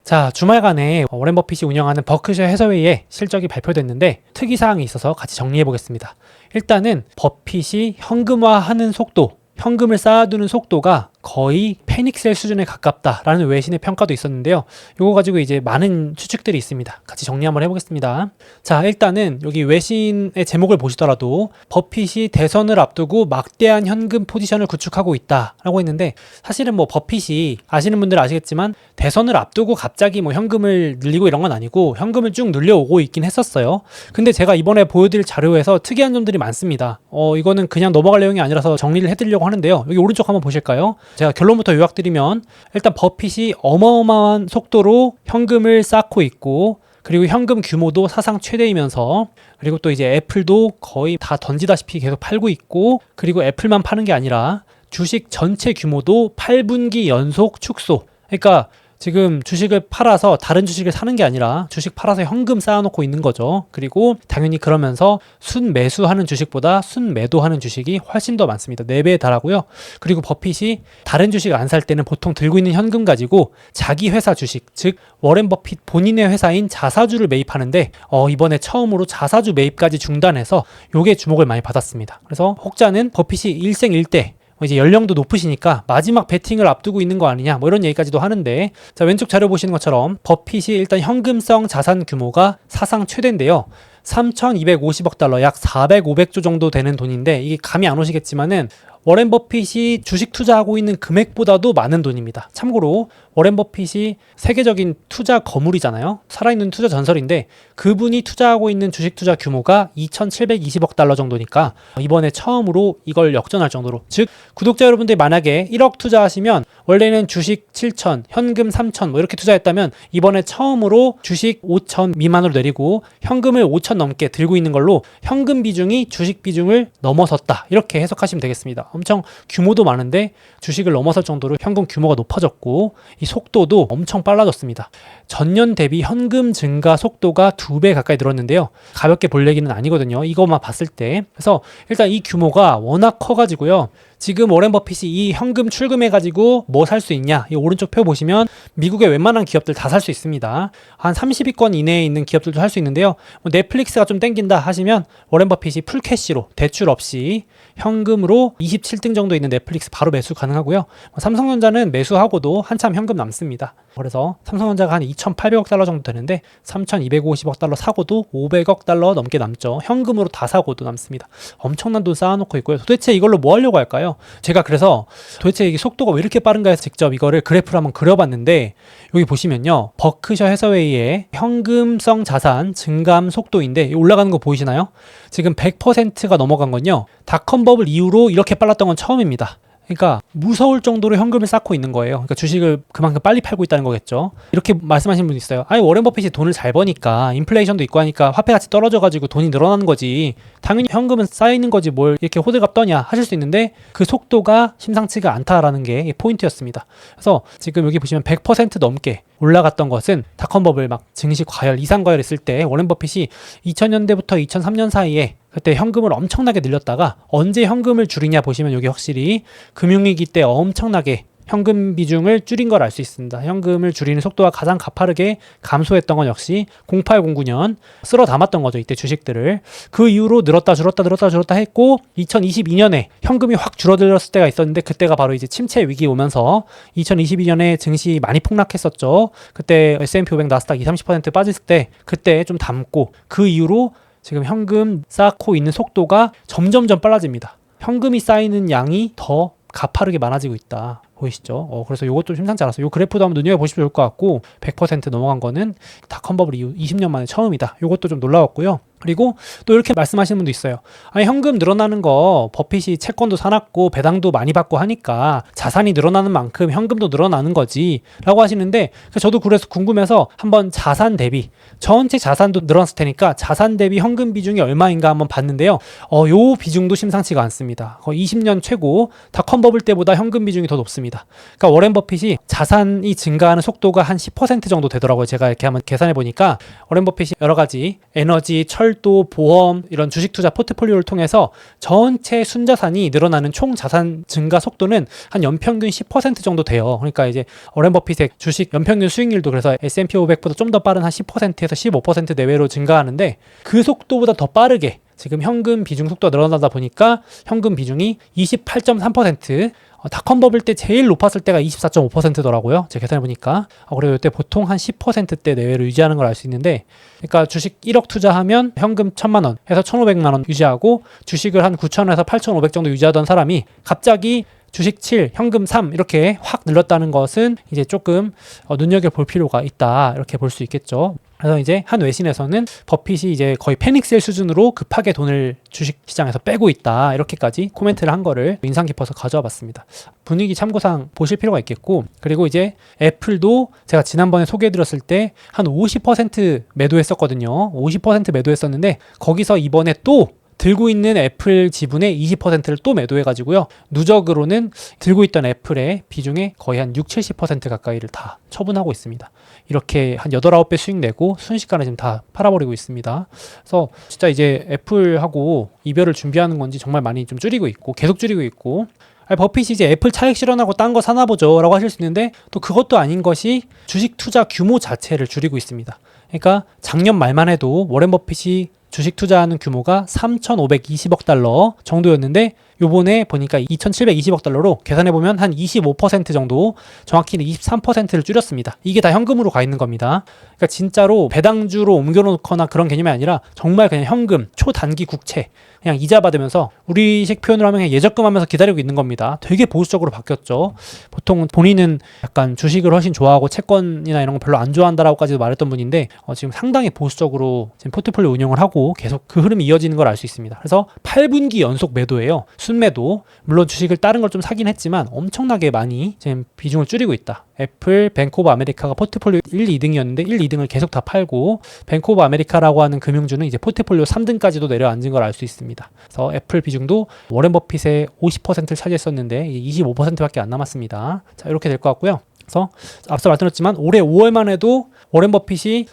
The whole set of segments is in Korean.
자, 주말간에 워렌 버핏이 운영하는 버크셔 해서웨이의 실적이 발표됐는데 특이사항이 있어서 같이 정리해 보겠습니다. 일단은 버핏이 현금화하는 속도, 현금을 쌓아두는 속도가 거의 패닉셀 수준에 가깝다라는 외신의 평가도 있었는데요. 이거 가지고 이제 많은 추측들이 있습니다. 같이 정리 한번 해보겠습니다. 자, 일단은 여기 외신의 제목을 보시더라도 버핏이 대선을 앞두고 막대한 현금 포지션을 구축하고 있다라고 했는데, 사실은 뭐 버핏이 아시는 분들은 아시겠지만 대선을 앞두고 갑자기 뭐 현금을 늘리고 이런 건 아니고 현금을 쭉 늘려오고 있긴 했었어요. 근데 제가 이번에 보여드릴 자료에서 특이한 점들이 많습니다. 이거는 그냥 넘어갈 내용이 아니라서 정리를 해드리려고 하는데요. 여기 오른쪽 한번 보실까요? 제가 결론부터 요약드리면, 일단 버핏이 어마어마한 속도로 현금을 쌓고 있고, 그리고 현금 규모도 사상 최대이면서, 그리고 또 이제 애플도 거의 다 던지다시피 계속 팔고 있고, 그리고 애플만 파는 게 아니라 주식 전체 규모도 8분기 연속 축소. 그러니까 지금 주식을 팔아서 다른 주식을 사는 게 아니라 주식 팔아서 현금 쌓아놓고 있는 거죠. 그리고 당연히 그러면서 순매수하는 주식보다 순매도하는 주식이 훨씬 더 많습니다. 4배에 달하고요. 그리고 버핏이 다른 주식 안 살 때는 보통 들고 있는 현금 가지고 자기 회사 주식, 즉 워렌 버핏 본인의 회사인 자사주를 매입하는데 이번에 처음으로 자사주 매입까지 중단해서 요게 주목을 많이 받았습니다. 그래서 혹자는 버핏이 일생일대 이제 연령도 높으시니까 마지막 배팅을 앞두고 있는 거 아니냐, 뭐 이런 얘기까지도 하는데, 자, 왼쪽 자료 보시는 것처럼 버핏이 일단 현금성 자산 규모가 사상 최대인데요. 3,250억 달러, 약 400, 500조 정도 되는 돈인데, 이게 감이 안 오시겠지만은 워렌 버핏이 주식 투자하고 있는 금액보다도 많은 돈입니다. 참고로 워렌 버핏이 세계적인 투자 거물이잖아요. 살아있는 투자 전설인데, 그분이 투자하고 있는 주식 투자 규모가 2,720억 달러 정도니까 이번에 처음으로 이걸 역전할 정도로, 즉 구독자 여러분들이 만약에 1억 투자하시면 원래는 주식 7천, 현금 3천 뭐 이렇게 투자했다면 이번에 처음으로 주식 5천 미만으로 내리고 현금을 5천 넘게 들고 있는 걸로 현금 비중이 주식 비중을 넘어섰다, 이렇게 해석하시면 되겠습니다. 엄청 규모도 많은데 주식을 넘어설 정도로 현금 규모가 높아졌고, 이 속도도 엄청 빨라졌습니다. 전년 대비 현금 증가 속도가 2배 가까이 늘었는데요. 가볍게 볼 얘기는 아니거든요, 이거만 봤을 때. 그래서 일단 이 규모가 워낙 커가지고요. 지금 워렌 버핏이 이 현금 출금해가지고 뭐 살 수 있냐, 이 오른쪽 표 보시면 미국의 웬만한 기업들 다 살 수 있습니다. 한 30위권 이내에 있는 기업들도 살 수 있는데요. 뭐 넷플릭스가 좀 땡긴다 하시면 워렌 버핏이 풀캐시로 대출 없이 현금으로 27등 정도 있는 넷플릭스 바로 매수 가능하고요. 삼성전자는 매수하고도 한참 현금 남습니다. 그래서 삼성전자가 한 2,800억 달러 정도 되는데 3,250억 달러 사고도 500억 달러 넘게 남죠. 현금으로 다 사고도 남습니다. 엄청난 돈 쌓아놓고 있고요. 도대체 이걸로 뭐 하려고 할까요? 제가 그래서 도대체 이게 속도가 왜 이렇게 빠른가 해서 직접 이거를 그래프로 한번 그려봤는데, 여기 보시면요, 버크셔 해서웨이의 현금성 자산 증감 속도인데 올라가는 거 보이시나요? 지금 100%가 넘어간 건요, 닷컴 버블 이후로 이렇게 빨랐던 건 처음입니다. 그러니까 무서울 정도로 현금을 쌓고 있는 거예요. 그러니까 주식을 그만큼 빨리 팔고 있다는 거겠죠. 이렇게 말씀하시는 분이 있어요. 아니, 워렌 버핏이 돈을 잘 버니까 인플레이션도 있고 하니까 화폐 가치 떨어져가지고 돈이 늘어나는 거지, 당연히 현금은 쌓이는 거지 뭘 이렇게 호들갑 떠냐 하실 수 있는데, 그 속도가 심상치가 않다라는 게 포인트였습니다. 그래서 지금 여기 보시면 100% 넘게 올라갔던 것은 닷컴 버블 막 증시 과열, 이상 과열 했을 때 워렌 버핏이 2000년대부터 2003년 사이에 그때 현금을 엄청나게 늘렸다가 언제 현금을 줄이냐 보시면 여기 확실히 금융위기 때 엄청나게 현금 비중을 줄인 걸 알 수 있습니다. 현금을 줄이는 속도가 가장 가파르게 감소했던 건 역시 08, 09년 쓸어 담았던 거죠. 이때 주식들을. 그 이후로 늘었다 줄었다 했고 2022년에 현금이 확 줄어들었을 때가 있었는데, 그때가 바로 이제 침체 위기 오면서 2022년에 증시 많이 폭락했었죠. 그때 S&P 500, 나스닥 20, 30% 빠졌을 때 그때 좀 담고, 그 이후로 지금 현금 쌓고 있는 속도가 점점점 빨라집니다. 현금이 쌓이는 양이 더 가파르게 많아지고 있다. 보이시죠? 그래서 이것도 심상치 않았어요. 이 그래프도 한번 눈여겨보시면 좋을 것 같고, 100% 넘어간 거는 닷컴 버블 이후 20년 만에 처음이다. 이것도 좀 놀라웠고요. 그리고 또 이렇게 말씀하시는 분도 있어요. 아니, 현금 늘어나는 거 버핏이 채권도 사놨고 배당도 많이 받고 하니까 자산이 늘어나는 만큼 현금도 늘어나는 거지 라고 하시는데, 저도 그래서 궁금해서 한번 자산 대비, 전체 자산도 늘어났을 테니까 자산 대비 현금 비중이 얼마인가 한번 봤는데요. 요 비중도 심상치가 않습니다. 거의 20년 최고, 닷컴 버블 때보다 현금 비중이 더 높습니다. 그러니까 워렌 버핏이 자산이 증가하는 속도가 한 10% 정도 되더라고요. 제가 이렇게 한번 계산해 보니까 워렌 버핏이 여러 가지 에너지, 철 별도 보험 이런 주식 투자 포트폴리오를 통해서 전체 순자산이 늘어나는 총 자산 증가 속도는 한 연평균 10% 정도 돼요. 그러니까 이제 워렌 버핏의 주식 연평균 수익률도 그래서 S&P 500보다 좀 더 빠른 한 10%에서 15% 내외로 증가하는데 그 속도보다 더 빠르게 지금 현금 비중 속도가 늘어나다 보니까 현금 비중이 28.3%, 닷컴 버블 때 제일 높았을 때가 24.5%더라고요. 제가 계산해 보니까. 그리고 이때 보통 한 10%대 내외로 유지하는 걸 알 수 있는데, 그러니까 주식 1억 투자하면 현금 1,000만 원 해서 1,500만 원 유지하고 주식을 한 9,000원에서 8,500 정도 유지하던 사람이 갑자기 주식 7, 현금 3 이렇게 확 늘렸다는 것은 이제 조금 눈여겨볼 필요가 있다 이렇게 볼 수 있겠죠. 그래서 이제 한 외신에서는 버핏이 이제 거의 패닉셀 수준으로 급하게 돈을 주식 시장에서 빼고 있다 이렇게까지 코멘트를 한 거를 인상 깊어서 가져와 봤습니다. 분위기 참고상 보실 필요가 있겠고, 그리고 이제 애플도 제가 지난번에 소개해드렸을 때 한 50% 매도했었거든요. 50% 매도했었는데 거기서 이번에 또 들고 있는 애플 지분의 20%를 또 매도해가지고요. 누적으로는 들고 있던 애플의 비중의 거의 한 60-70% 가까이를 다 처분하고 있습니다. 이렇게 한 8, 9배 수익 내고 순식간에 지금 다 팔아버리고 있습니다. 그래서 진짜 이제 애플하고 이별을 준비하는 건지 정말 많이 좀 줄이고 있고 계속 줄이고 있고, 버핏이 이제 애플 차익 실현하고 딴 거 사나 보죠 라고 하실 수 있는데 또 그것도 아닌 것이 주식 투자 규모 자체를 줄이고 있습니다. 그러니까 작년 말만 해도 워렌 버핏이 주식 투자하는 규모가 3,520억 달러 정도였는데 요번에 보니까 2,720억 달러로 계산해보면 한 25% 정도, 정확히는 23%를 줄였습니다. 이게 다 현금으로 가 있는 겁니다. 그러니까 진짜로 배당주로 옮겨놓거나 그런 개념이 아니라 정말 그냥 현금, 초단기 국채, 그냥 이자 받으면서 우리식 표현으로 하면 그냥 예적금 하면서 기다리고 있는 겁니다. 되게 보수적으로 바뀌었죠. 보통 본인은 약간 주식을 훨씬 좋아하고 채권이나 이런 거 별로 안 좋아한다라고까지도 말했던 분인데 지금 상당히 보수적으로 지금 포트폴리오 운영을 하고 계속 그 흐름이 이어지는 걸 알 수 있습니다. 그래서 8분기 연속 매도예요. 순매도. 물론 주식을 다른 걸 좀 사긴 했지만 엄청나게 많이 지금 비중을 줄이고 있다. 애플, 뱅크 오브 아메리카가 포트폴리오 1, 2등이었는데 1, 2등을 계속 다 팔고, 뱅크 오브 아메리카라고 하는 금융주는 이제 포트폴리오 3등까지도 내려앉은 걸 알 수 있습니다. 그래서 애플 비중도 워렌 버핏의 50%를 차지했었는데 25%밖에 안 남았습니다. 자, 이렇게 될 것 같고요. 그래서 앞서 말씀드렸지만 올해 5월만 해도 워렌 버핏이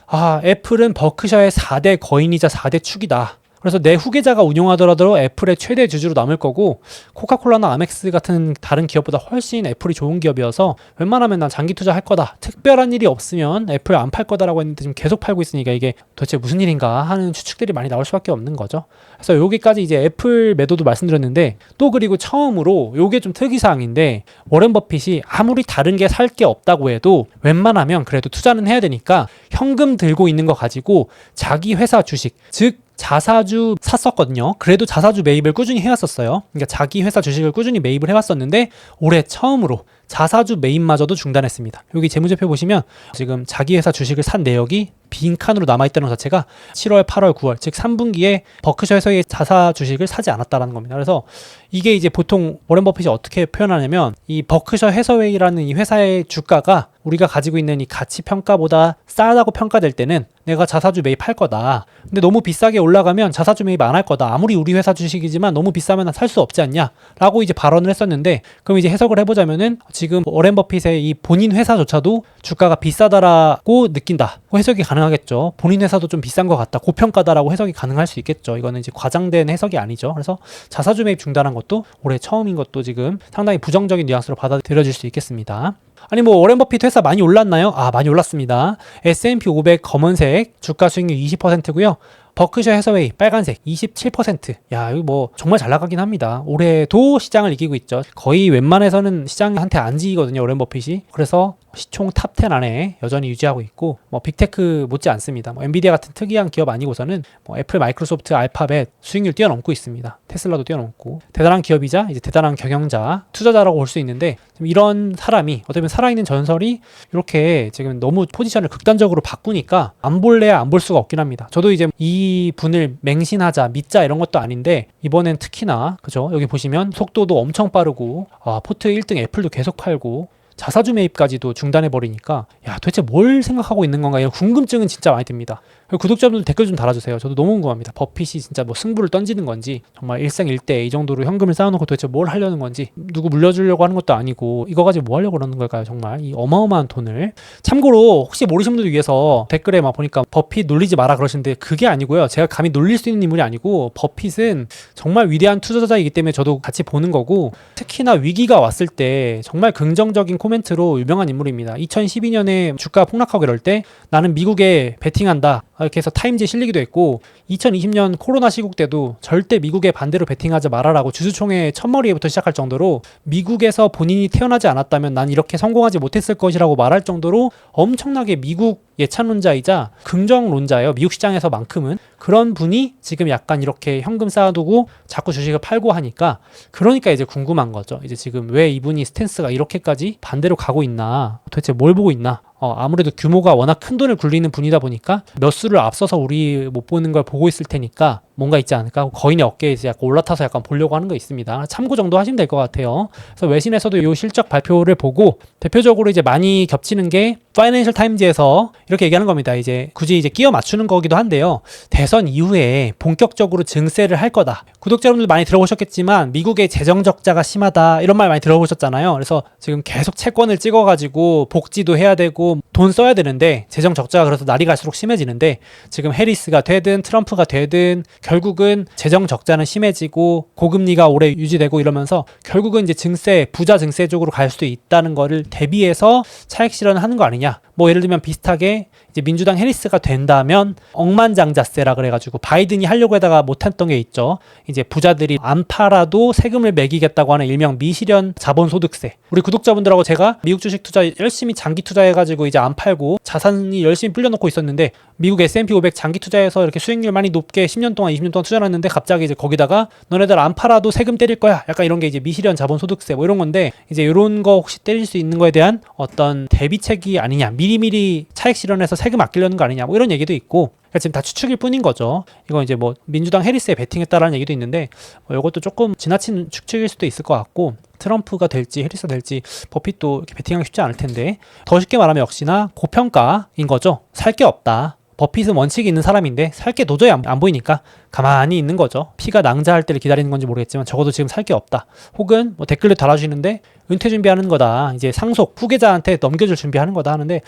애플은 버크셔의 4대 거인이자 4대 축이다. 그래서 내 후계자가 운영하더라도 애플의 최대 주주로 남을 거고, 코카콜라나 아멕스 같은 다른 기업보다 훨씬 애플이 좋은 기업이어서 웬만하면 난 장기 투자할 거다, 특별한 일이 없으면 애플 안 팔 거다라고 했는데 지금 계속 팔고 있으니까 이게 도대체 무슨 일인가 하는 추측들이 많이 나올 수밖에 없는 거죠. 그래서 여기까지 이제 애플 매도도 말씀드렸는데, 또 그리고 처음으로 요게 좀 특이사항인데, 워렌 버핏이 아무리 다른 게 살 게 없다고 해도 웬만하면 그래도 투자는 해야 되니까 현금 들고 있는 거 가지고 자기 회사 주식, 즉 자사주 샀었거든요. 그래도 자사주 매입을 꾸준히 해왔었어요. 그러니까 자기 회사 주식을 꾸준히 매입을 해왔었는데 올해 처음으로 자사주 매입마저도 중단했습니다. 여기 재무제표 보시면 지금 자기 회사 주식을 산 내역이 빈칸으로 남아있다는 것 자체가 7월, 8월, 9월 즉 3분기에 버크셔 해서웨이 자사 주식을 사지 않았다라는 겁니다. 그래서 이게 이제 보통 워렌 버핏이 어떻게 표현하냐면, 이 버크셔 해서웨이라는 이 회사의 주가가 우리가 가지고 있는 이 가치 평가보다 싸다고 평가될 때는 내가 자사주 매입할 거다. 근데 너무 비싸게 올라가면 자사주 매입 안 할 거다. 아무리 우리 회사 주식이지만 너무 비싸면 살 수 없지 않냐? 라고 이제 발언을 했었는데, 그럼 이제 해석을 해보자면은 지금 워렌 버핏의 이 본인 회사조차도 주가가 비싸다라고 느낀다. 해석이 가능하겠죠. 본인 회사도 좀 비싼 것 같다, 고평가다라고 해석이 가능할 수 있겠죠. 이거는 이제 과장된 해석이 아니죠. 그래서 자사주 매입 중단한 것도 올해 처음인 것도 지금 상당히 부정적인 뉘앙스로 받아들여질 수 있겠습니다. 아니 뭐 워렌 버핏 회사 많이 올랐나요? 많이 올랐습니다. S&P 500 검은색 주가 수익률 20%고요. 버크셔 해서웨이 빨간색 27%. 야, 이거 뭐 정말 잘 나가긴 합니다. 올해도 시장을 이기고 있죠. 거의 웬만해서는 시장한테 안 지거든요, 워렌 버핏이. 그래서 시총 탑 10 안에 여전히 유지하고 있고, 뭐 빅테크 못지 않습니다. 뭐 엔비디아 같은 특이한 기업 아니고서는 뭐 애플, 마이크로소프트, 알파벳 수익률 뛰어넘고 있습니다. 테슬라도 뛰어넘고 대단한 기업이자 이제 대단한 경영자, 투자자라고 볼 수 있는데, 이런 사람이 어떻게 보면 살아있는 전설이 이렇게 지금 너무 포지션을 극단적으로 바꾸니까 안 볼래야 안 볼 수가 없긴 합니다. 저도 이제 이 분을 맹신하자, 믿자 이런 것도 아닌데 이번엔 특히나 그죠? 여기 보시면 속도도 엄청 빠르고 포트 1등 애플도 계속 팔고 자사주 매입까지도 중단해버리니까 야 도대체 뭘 생각하고 있는 건가 이런 궁금증은 진짜 많이 듭니다. 구독자분들 댓글 좀 달아주세요. 저도 너무 궁금합니다. 버핏이 진짜 뭐 승부를 던지는 건지 정말 일생일대 이 정도로 현금을 쌓아놓고 도대체 뭘 하려는 건지 누구 물려주려고 하는 것도 아니고 이거 가지고 뭐 하려고 그러는 걸까요? 정말 이 어마어마한 돈을. 참고로 혹시 모르시는 분들 위해서 댓글에 막 보니까 버핏 놀리지 마라 그러시는데 그게 아니고요. 제가 감히 놀릴 수 있는 인물이 아니고 버핏은 정말 위대한 투자자이기 때문에 저도 같이 보는 거고 특히나 위기가 왔을 때 정말 긍정적인 코멘트로 유명한 인물입니다. 2012년에 주가 폭락하고 이럴 때 나는 미국에 베팅한다 이렇게 해서 타임즈에 실리기도 했고 2020년 코로나 시국 때도 절대 미국에 반대로 베팅하지 말아라고 주주총회 첫머리에부터 시작할 정도로 미국에서 본인이 태어나지 않았다면 난 이렇게 성공하지 못했을 것이라고 말할 정도로 엄청나게 미국 예찬론자이자 긍정론자예요. 미국 시장에서만큼은. 그런 분이 지금 약간 이렇게 현금 쌓아두고 자꾸 주식을 팔고 하니까 그러니까 이제 궁금한 거죠. 이제 지금 왜 이분이 스탠스가 이렇게까지 반대로 가고 있나 도대체 뭘 보고 있나. 아무래도 규모가 워낙 큰 돈을 굴리는 분이다 보니까 몇 수를 앞서서 우리 못 보는 걸 보고 있을 테니까 뭔가 있지 않을까 하고 거인의 어깨에 이제 약간 올라타서 약간 보려고 하는 거 있습니다. 참고 정도 하시면 될 것 같아요. 그래서 외신에서도 이 실적 발표를 보고 대표적으로 이제 많이 겹치는 게 파이낸셜 타임즈에서 이렇게 얘기하는 겁니다. 이제 굳이 이제 끼워 맞추는 거기도 한데요. 대선 이후에 본격적으로 증세를 할 거다. 구독자 여러분들 많이 들어보셨겠지만 미국의 재정 적자가 심하다 이런 말 많이 들어보셨잖아요. 그래서 지금 계속 채권을 찍어가지고 복지도 해야 되고 돈 써야 되는데 재정 적자가 그래서 날이 갈수록 심해지는데 지금 해리스가 되든 트럼프가 되든 결국은 재정 적자는 심해지고 고금리가 오래 유지되고 이러면서 결국은 이제 증세, 부자 증세 쪽으로 갈 수도 있다는 거를 대비해서 차익 실현을 하는 거 아니냐. 뭐 예를 들면 비슷하게 이제 민주당 해리스가 된다면 억만장자세라 그래가지고 바이든이 하려고 하다가 못했던 게 있죠. 이제 부자들이 안 팔아도 세금을 매기겠다고 하는 일명 미실현 자본소득세. 우리 구독자분들하고 제가 미국 주식 투자 열심히 장기 투자해가지고 이제 안 팔고 자산이 열심히 불려놓고 있었는데 미국 S&P 500 장기 투자해서 이렇게 수익률 많이 높게 10년 동안 20년 동안 투자했는데 갑자기 이제 거기다가 너네들 안 팔아도 세금 때릴 거야. 약간 이런 게 이제 미실현 자본소득세 뭐 이런 건데 이제 이런 거 혹시 때릴 수 있는 거에 대한 어떤 대비책이 아니냐. 미리미리 차익 실현해서 세금 아끼려는 거 아니냐. 뭐 이런 얘기도 있고 그러니까 지금 다 추측일 뿐인 거죠. 이건 이제 뭐 민주당 해리스에 베팅했다라는 얘기도 있는데 뭐 이것도 조금 지나친 추측일 수도 있을 것 같고 트럼프가 될지 해리스가 될지 버핏도 이렇게 베팅하기 쉽지 않을 텐데 더 쉽게 말하면 역시나 고평가인 거죠. 살 게 없다. 버핏은 원칙이 있는 사람인데 살 게 도저히 안 보이니까 가만히 있는 거죠. 피가 낭자할 때를 기다리는 건지 모르겠지만 적어도 지금 살 게 없다. 혹은 뭐 댓글로 달아주시는데 은퇴 준비하는 거다. 이제 상속 후계자한테 넘겨줄 준비하는 거다 하는데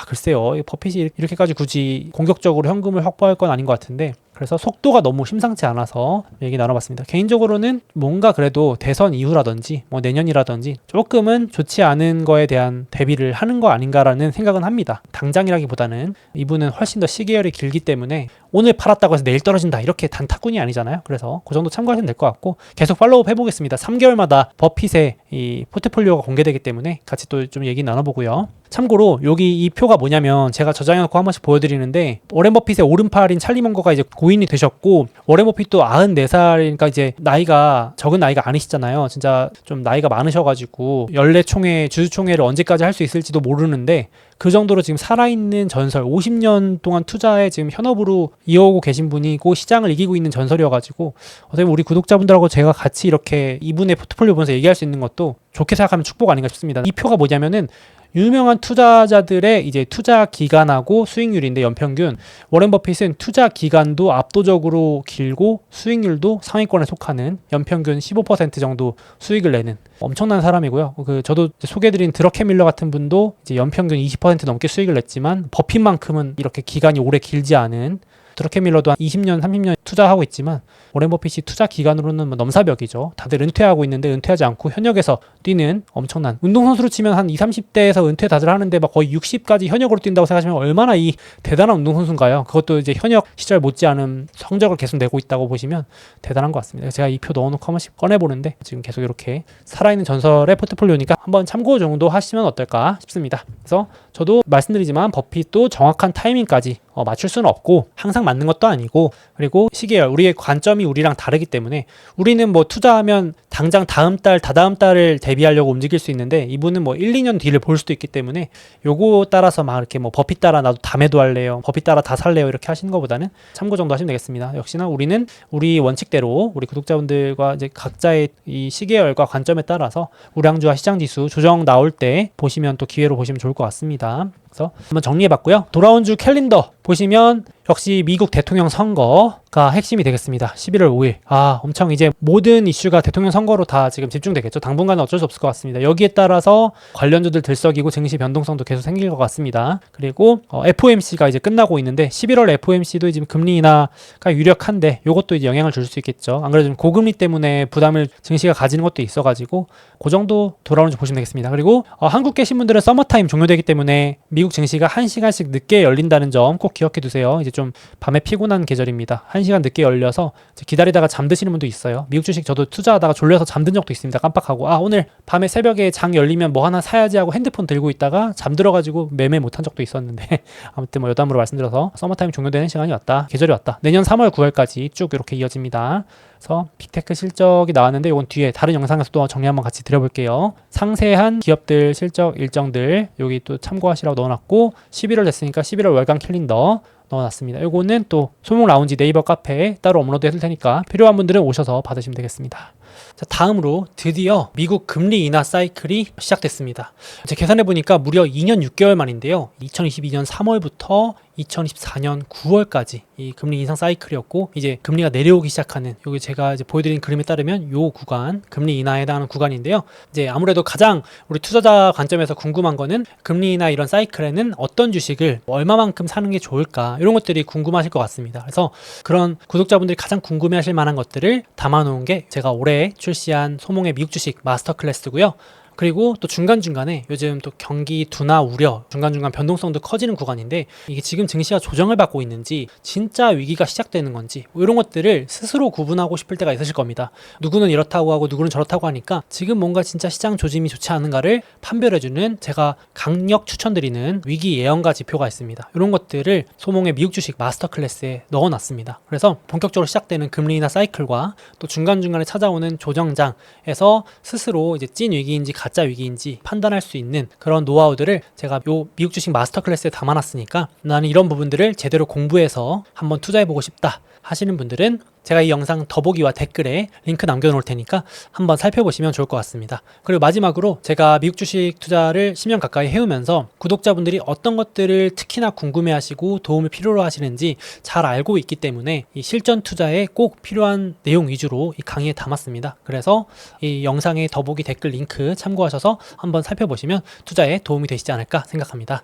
글쎄요. 버핏이 이렇게까지 굳이 공격적으로 현금을 확보할 건 아닌 것 같은데 그래서 속도가 너무 심상치 않아서 얘기 나눠봤습니다. 개인적으로는 뭔가 그래도 대선 이후라든지 뭐 내년이라든지 조금은 좋지 않은 거에 대한 대비를 하는 거 아닌가라는 생각은 합니다. 당장이라기보다는 이분은 훨씬 더 시계열이 길기 때문에 오늘 팔았다고 해서 내일 떨어진다 이렇게 단타꾼이 아니잖아요. 그래서 그 정도 참고하시면 될 것 같고 계속 팔로우업 해보겠습니다. 3개월마다 버핏의 이 포트폴리오가 공개되기 때문에 같이 또 좀 얘기 나눠보고요. 참고로 여기 이 표가 뭐냐면 제가 저장해놓고 한 번씩 보여드리는데 워렌 버핏의 오른팔인 찰리 먼거가 이제 고인이 되셨고 워렌 버핏도 94살이니까 이제 나이가 적은 나이가 아니시잖아요. 진짜 좀 나이가 많으셔가지고 연례총회 주주총회를 언제까지 할 수 있을지도 모르는데 그 정도로 지금 살아있는 전설 50년 동안 투자에 지금 현업으로 이어오고 계신 분이고 시장을 이기고 있는 전설이어가지고 어떻게 우리 구독자분들하고 제가 같이 이렇게 이분의 포트폴리오 보면서 얘기할 수 있는 것도 좋게 생각하면 축복 아닌가 싶습니다. 이 표가 뭐냐면은 유명한 투자자들의 이제 투자 기간하고 수익률인데 연평균 워렌 버핏은 투자 기간도 압도적으로 길고 수익률도 상위권에 속하는 연평균 15% 정도 수익을 내는 엄청난 사람이고요. 저도 소개해드린 드러케 밀러 같은 분도 이제 연평균 20% 넘게 수익을 냈지만 버핏만큼은 이렇게 기간이 오래 길지 않은 드러케 밀러도 한 20년, 30년 투자하고 있지만 워렌 버핏이 투자 기간으로는 넘사벽이죠. 다들 은퇴하고 있는데 은퇴하지 않고 현역에서 뛰는 엄청난 운동선수로 치면 한 20, 30대에서 은퇴 다들 하는데 막 거의 60까지 현역으로 뛴다고 생각하시면 얼마나 이 대단한 운동선수인가요? 그것도 이제 현역 시절 못지않은 성적을 계속 내고 있다고 보시면 대단한 것 같습니다. 제가 이 표 넣어놓고 한 번씩 꺼내보는데 지금 계속 이렇게 살아있는 전설의 포트폴리오니까 한번 참고 정도 하시면 어떨까 싶습니다. 그래서 저도 말씀드리지만 버핏도 정확한 타이밍까지 맞출 수는 없고 항상 맞는 것도 아니고 그리고 시계열 우리의 관점이 우리랑 다르기 때문에 우리는 뭐 투자하면 당장 다음 달 다다음 달을 대비 대비하려고 움직일 수 있는데 이분은 뭐 1, 2년 뒤를 볼 수도 있기 때문에 요거 따라서 막 이렇게 뭐 버핏 따라 나도 다 매도할래요, 버핏 따라 다 살래요 이렇게 하시는 것보다는 참고 정도 하시면 되겠습니다. 역시나 우리는 우리 원칙대로 우리 구독자분들과 이제 각자의 이 시계열과 관점에 따라서 우량주와 시장지수 조정 나올 때 보시면 또 기회로 보시면 좋을 것 같습니다. 그래서 한번 정리해봤고요. 돌아온 주 캘린더 보시면 역시 미국 대통령 선거가 핵심이 되겠습니다. 11월 5일. 엄청 이제 모든 이슈가 대통령 선거로 다 지금 집중되겠죠. 당분간은 어쩔 수 없을 것 같습니다. 여기에 따라서 관련주들 들썩이고 증시 변동성도 계속 생길 것 같습니다. 그리고 FOMC가 이제 끝나고 있는데 11월 FOMC도 지금 금리 인하가 유력한데 이것도 이제 영향을 줄 수 있겠죠. 안 그래도 고금리 때문에 부담을 증시가 가지는 것도 있어가지고 그 정도 돌아오는 줄 보시면 되겠습니다. 그리고 한국 계신 분들은 서머타임 종료되기 때문에 미국 증시가 1시간씩 늦게 열린다는 점 꼭 기억해 두세요. 이제 좀 밤에 피곤한 계절입니다. 1시간 늦게 열려서 기다리다가 잠드시는 분도 있어요. 미국 주식 저도 투자하다가 졸려서 잠든 적도 있습니다. 깜빡하고 오늘 밤에 새벽에 장 열리면 뭐 하나 사야지 하고 핸드폰 들고 있다가 잠들어가지고 매매 못한 적도 있었는데 아무튼 뭐 여담으로 말씀드려서 서머타임 종료되는 시간이 왔다. 계절이 왔다. 내년 3월 9월까지 쭉 이렇게 이어집니다. 그래서 빅테크 실적이 나왔는데 이건 뒤에 다른 영상에서 또 정리 한번 같이 드려볼게요. 상세한 기업들 실적 일정들 여기 또 참고하시라고 넣어놨고 11월 됐으니까 11월 월간 캘린더 넣어놨습니다. 이거는 또 소목 라운지 네이버 카페에 따로 업로드 해둘 테니까 필요한 분들은 오셔서 받으시면 되겠습니다. 자, 다음으로 드디어 미국 금리 인하 사이클이 시작됐습니다. 제가 계산해보니까 무려 2년 6개월 만인데요. 2022년 3월부터 2024년 9월까지 이 금리 인상 사이클이었고 이제 금리가 내려오기 시작하는 여기 제가 이제 보여드린 그림에 따르면 요 구간 금리 인하에 해당하는 구간인데요. 이제 아무래도 가장 우리 투자자 관점에서 궁금한 거는 금리 인하 이런 사이클에는 어떤 주식을 얼마만큼 사는 게 좋을까 이런 것들이 궁금하실 것 같습니다. 그래서 그런 구독자분들이 가장 궁금해하실 만한 것들을 담아놓은 게 제가 올해 출시한 소몽의 미국 주식 마스터 클래스고요. 그리고 또 중간중간에 요즘 또 경기 둔화 우려, 중간중간 변동성도 커지는 구간인데 이게 지금 증시가 조정을 받고 있는지 진짜 위기가 시작되는 건지 뭐 이런 것들을 스스로 구분하고 싶을 때가 있으실 겁니다. 누구는 이렇다고 하고 누구는 저렇다고 하니까 지금 뭔가 진짜 시장 조짐이 좋지 않은가를 판별해주는 제가 강력 추천드리는 위기 예언가 지표가 있습니다. 이런 것들을 소몽의 미국 주식 마스터 클래스에 넣어놨습니다. 그래서 본격적으로 시작되는 금리 인하 사이클과 또 중간중간에 찾아오는 조정장에서 스스로 이제 찐 위기인지 가짜 위기인지 판단할 수 있는 그런 노하우들을 제가 요 미국 주식 마스터 클래스에 담아놨으니까 나는 이런 부분들을 제대로 공부해서 한번 투자해보고 싶다 하시는 분들은 제가 이 영상 더보기와 댓글에 링크 남겨놓을 테니까 한번 살펴보시면 좋을 것 같습니다. 그리고 마지막으로 제가 미국 주식 투자를 10년 가까이 해오면서 구독자분들이 어떤 것들을 특히나 궁금해하시고 도움을 필요로 하시는지 잘 알고 있기 때문에 이 실전 투자에 꼭 필요한 내용 위주로 이 강의에 담았습니다. 그래서 이 영상의 더보기 댓글 링크 참고하셔서 한번 살펴보시면 투자에 도움이 되시지 않을까 생각합니다.